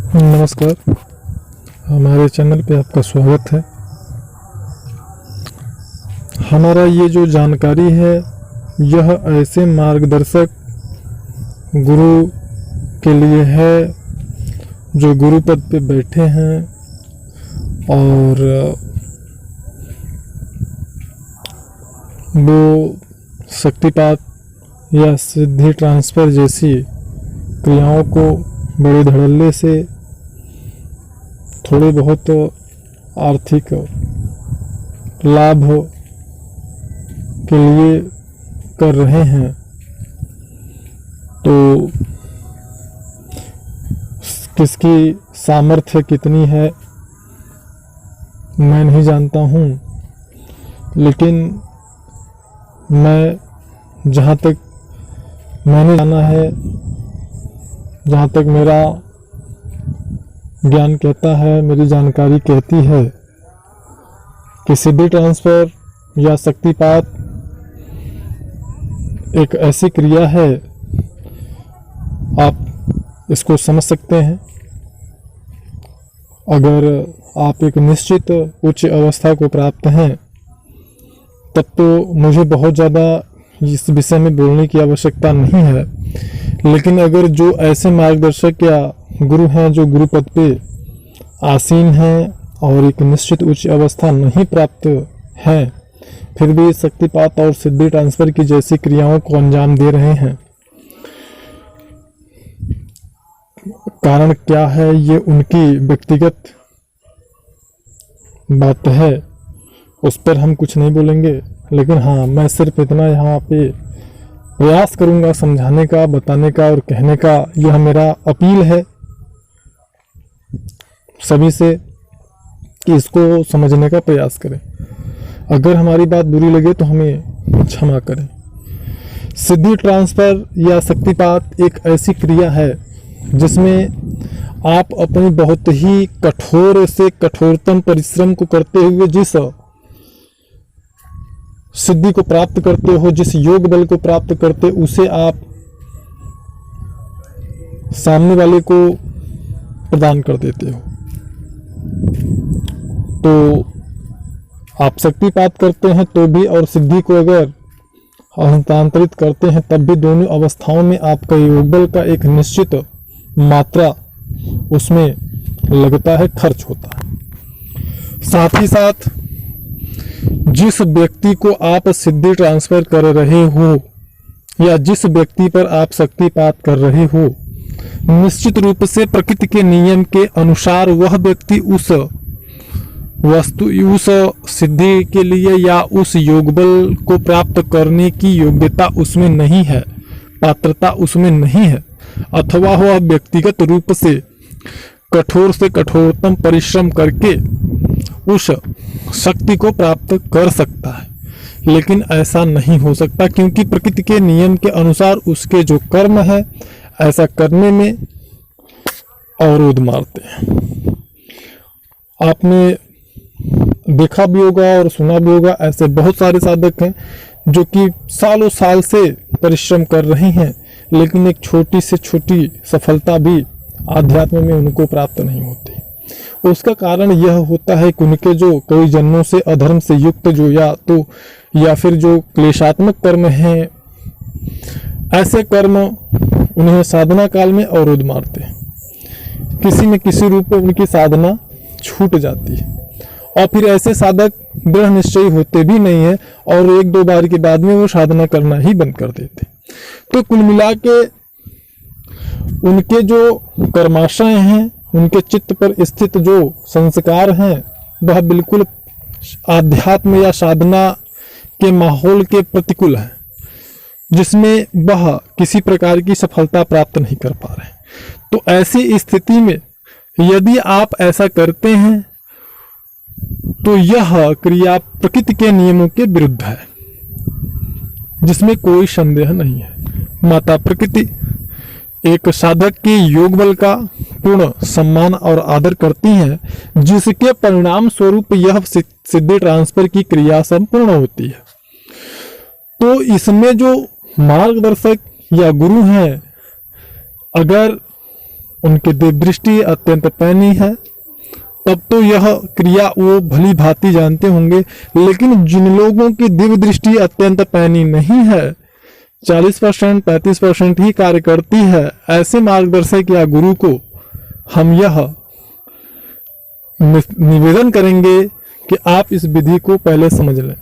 नमस्कार। हमारे चैनल पे आपका स्वागत है। हमारा ये जो जानकारी है यह ऐसे मार्गदर्शक गुरु के लिए है जो गुरु पद पे बैठे हैं और वो शक्तिपात या सिद्धि ट्रांसफ़र जैसी क्रियाओं को बड़े धड़ल्ले से थोड़े बहुत आर्थिक लाभ के लिए कर रहे हैं। तो किसकी सामर्थ्य कितनी है मैं नहीं जानता हूँ, लेकिन मैं जहाँ तक मैंने जाना है, जहाँ तक मेरा ज्ञान कहता है, मेरी जानकारी कहती है कि सिद्धि ट्रांसफ़र या शक्तिपात एक ऐसी क्रिया है, आप इसको समझ सकते हैं। अगर आप एक निश्चित उच्च अवस्था को प्राप्त हैं तब तो मुझे बहुत ज़्यादा इस विषय में बोलने की आवश्यकता नहीं है, लेकिन अगर जो ऐसे मार्गदर्शक या गुरु हैं जो गुरु पद पे आसीन हैं और एक निश्चित उच्च अवस्था नहीं प्राप्त है, फिर भी शक्तिपात और सिद्धि ट्रांसफ़र की जैसी क्रियाओं को अंजाम दे रहे हैं, कारण क्या है ये उनकी व्यक्तिगत बात है, उस पर हम कुछ नहीं बोलेंगे। लेकिन हाँ, मैं सिर्फ इतना यहाँ पे प्रयास करूँगा समझाने का, बताने का और कहने का। यह मेरा अपील है सभी से कि इसको समझने का प्रयास करें। अगर हमारी बात बुरी लगे तो हमें क्षमा करें। सिद्धि ट्रांसफ़र या शक्तिपात एक ऐसी क्रिया है जिसमें आप अपनी बहुत ही कठोर से कठोरतम परिश्रम को करते हुए जिस सिद्धि को प्राप्त करते हो, जिस योग बल को प्राप्त करते, उसे आप सामने वाले को प्रदान कर देते हो। तो आप शक्तिपात करते हैं तो भी और सिद्धि को अगर हस्तांतरित करते हैं तब भी दोनों अवस्थाओं में आपका योग बल का एक निश्चित मात्रा उसमें लगता है, खर्च होता है। साथ ही साथ जिस व्यक्ति को आप सिद्धि ट्रांसफ़र कर रहे हो या जिस व्यक्ति पर आप शक्तिपात कर रहे हो, निश्चित रूप से प्रकृति के नियम के अनुसार वह व्यक्ति उस वस्तु, उस सिद्धि के लिए या उस योग बल को प्राप्त करने की योग्यता उसमें नहीं है, पात्रता उसमें नहीं है, अथवा वह व्यक्तिगत रूप से कठोर से कठोरतम परिश्रम करके उस शक्ति को प्राप्त कर सकता है। लेकिन ऐसा नहीं हो सकता, क्योंकि प्रकृति के नियम के अनुसार उसके जो कर्म है ऐसा करने में अवरोध मारते हैं। आपने देखा भी होगा और सुना भी होगा, ऐसे बहुत सारे साधक हैं जो कि सालों साल से परिश्रम कर रहे हैं, लेकिन एक छोटी से छोटी सफलता भी आध्यात्म में उनको प्राप्त नहीं होती। उसका कारण यह होता है कि उनके जो कई जन्मों से अधर्म से युक्त जो या फिर जो क्लेशात्मक कर्म हैं, ऐसे कर्म उन्हें साधना काल में अवरोध मारते हैं। किसी न किसी रूप में उनकी साधना छूट जाती है और फिर ऐसे साधक दृढ़ निश्चयी होते भी नहीं है और एक दो बार के बाद में वो साधना करना ही बंद कर देते। तो कुल मिला के उनके जो कर्माशय हैं, उनके चित्त पर स्थित जो संस्कार हैं, वह बिल्कुल आध्यात्म या साधना के माहौल के प्रतिकूल है, जिसमें वह किसी प्रकार की सफलता प्राप्त नहीं कर पा रहे। तो ऐसी स्थिति में यदि आप ऐसा करते हैं तो यह क्रिया प्रकृति के नियमों के विरुद्ध है, जिसमें कोई संदेह नहीं है। माता प्रकृति एक साधक के योग बल का पूर्ण सम्मान और आदर करती हैं, जिसके परिणाम स्वरूप यह सिद्धि ट्रांसफर की क्रिया संपूर्ण होती है। तो इसमें जो मार्गदर्शक या गुरु हैं, अगर उनकी दिव्य दृष्टि अत्यंत पैनी है, तब तो यह क्रिया वो भली भांति जानते होंगे। लेकिन जिन लोगों की दिव्य दृष्टि अत्यंत पैनी नहीं है, 40% 35% ही कार्य करती है, ऐसे मार्गदर्शक या गुरु को हम यह निवेदन करेंगे कि आप इस विधि को पहले समझ लें।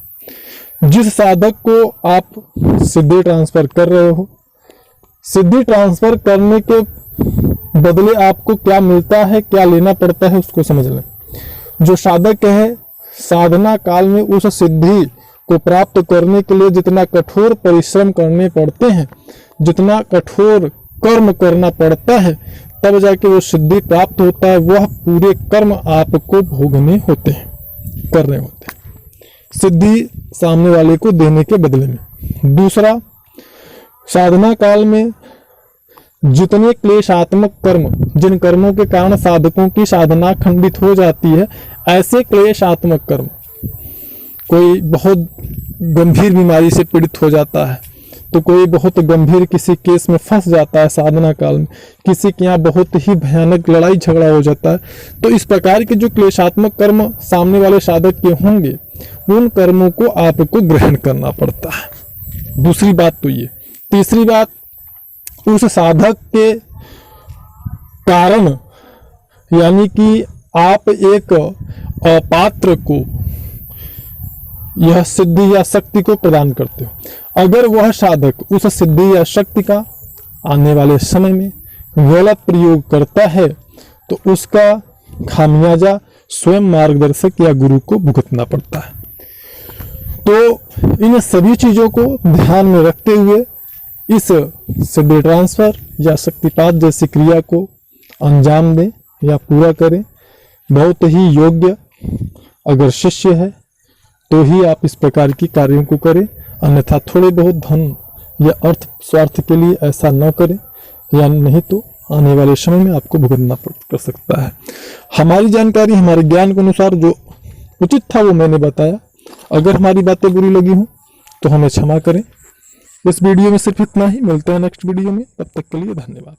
जिस साधक को आप सिद्धि ट्रांसफर कर रहे हो, सिद्धि ट्रांसफर करने के बदले आपको क्या मिलता है, क्या लेना पड़ता है, उसको समझ लें। जो साधक है, साधना काल में उस सिद्धि को प्राप्त करने के लिए जितना कठोर परिश्रम करने पड़ते हैं, जितना कठोर कर्म करना पड़ता है, तब जाके वो सिद्धि प्राप्त होता है। वह पूरे कर्म आपको भोगने होते हैं, करने होते हैं, सिद्धि सामने वाले को देने के बदले में। दूसरा, साधना काल में जितने क्लेशात्मक कर्म, जिन कर्मों के कारण साधकों की साधना खंडित हो जाती है, ऐसे क्लेशात्मक कर्म, कोई बहुत गंभीर बीमारी से पीड़ित हो जाता है, तो कोई बहुत गंभीर किसी केस में फंस जाता है साधना काल में, किसी के यहाँ बहुत ही भयानक लड़ाई झगड़ा हो जाता है, तो इस प्रकार के जो क्लेशात्मक कर्म सामने वाले साधक के होंगे, उन कर्मों को आपको ग्रहण करना पड़ता है। दूसरी बात तो ये। तीसरी बात, उस साधक के कारण, यानी कि आप एक अपात्र को यह सिद्धि या शक्ति को प्रदान करते हो। अगर वह साधक उस सिद्धि या शक्ति का आने वाले समय में गलत प्रयोग करता है, तो उसका खामियाजा स्वयं मार्गदर्शक या गुरु को भुगतना पड़ता है। तो इन सभी चीजों को ध्यान में रखते हुए इस सिद्धि ट्रांसफर या शक्तिपात जैसी क्रिया को अंजाम दें या पूरा करें। बहुत ही योग्य अगर शिष्य है तो ही आप इस प्रकार की कार्यों को करें, अन्यथा थोड़े बहुत धन या अर्थ स्वार्थ के लिए ऐसा न करें, या नहीं तो आने वाले समय में आपको भुगतना पड़ सकता है। हमारी जानकारी, हमारे ज्ञान के अनुसार जो उचित था वो मैंने बताया। अगर हमारी बातें बुरी लगी हों तो हमें क्षमा करें। इस वीडियो में सिर्फ इतना ही। मिलते हैं नेक्स्ट वीडियो में, तब तक के लिए धन्यवाद।